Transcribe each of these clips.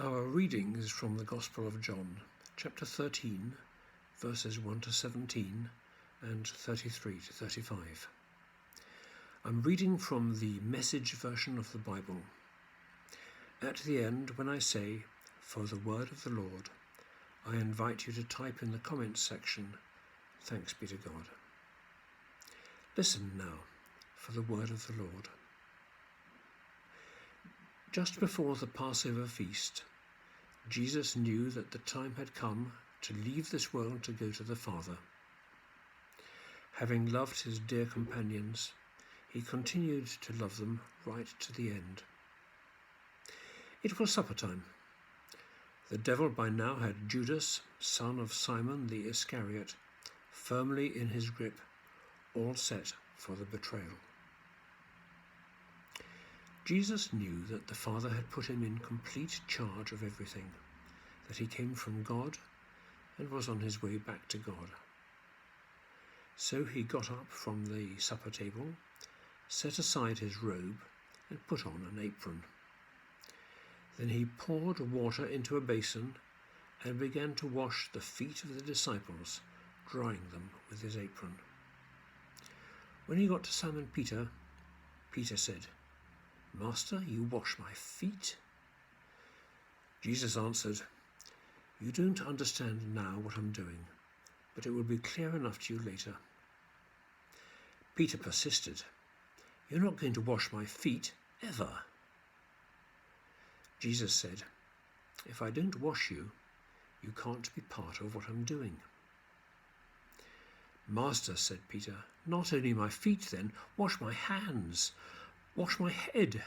Our reading is from the Gospel of John, chapter 13, verses 1 to 17 and 33 to 35. I'm reading from the Message version of the Bible. At the end, when I say, "For the word of the Lord," I invite you to type in the comments section, "Thanks be to God." Listen now for the word of the Lord. Just before the Passover feast, Jesus knew that the time had come to leave this world to go to the Father. Having loved his dear companions, he continued to love them right to the end. It was supper time. The devil by now had Judas, son of Simon the Iscariot, firmly in his grip, all set for the betrayal. Jesus knew that the Father had put him in complete charge of everything, that he came from God and was on his way back to God. So he got up from the supper table, set aside his robe, and put on an apron. Then he poured water into a basin and began to wash the feet of the disciples, drying them with his apron. When he got to Simon Peter, Peter said, "Master, you wash my feet?" Jesus answered, "You don't understand now what I'm doing, but it will be clear enough to you later." Peter persisted, "You're not going to wash my feet, ever." Jesus said, "If I don't wash you, you can't be part of what I'm doing." "Master," said Peter, "not only my feet then, wash my hands. Wash my head."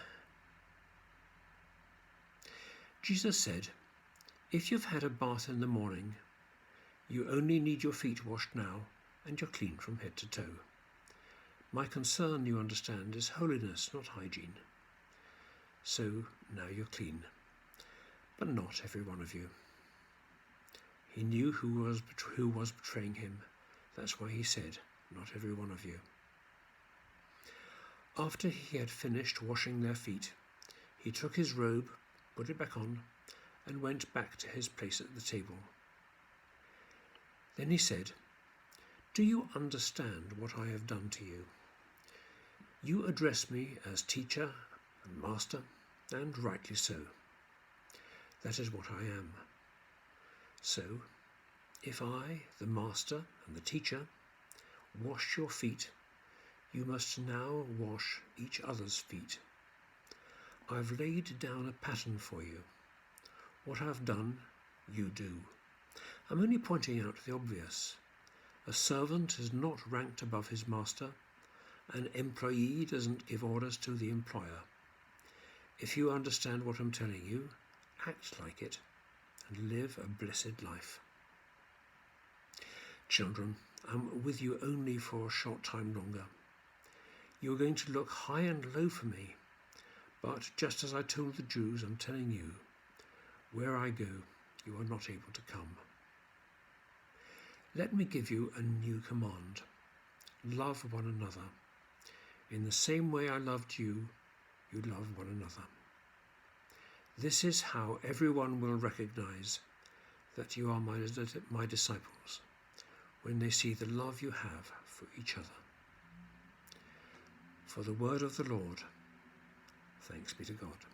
Jesus said, "If you've had a bath in the morning, you only need your feet washed now, and you're clean from head to toe. My concern, you understand, is holiness, not hygiene. So now you're clean, but not every one of you." He knew who was betraying him. That's why he said, "Not every one of you." After he had finished washing their feet, he took his robe, put it back on, and went back to his place at the table. Then he said, "Do you understand what I have done to you? You address me as teacher and master, and rightly so. That is what I am. So, if I, the master and the teacher, washed your feet, you must now wash each other's feet. I've laid down a pattern for you. What I've done, you do. I'm only pointing out the obvious. A servant is not ranked above his master. An employee doesn't give orders to the employer. If you understand what I'm telling you, act like it and live a blessed life. Children, I'm with you only for a short time longer. You're going to look high and low for me, but just as I told the Jews, I'm telling you, where I go, you are not able to come. Let me give you a new command. Love one another. In the same way I loved you, you love one another. This is how everyone will recognize that you are my disciples, when they see the love you have for each other." For the word of the Lord, thanks be to God.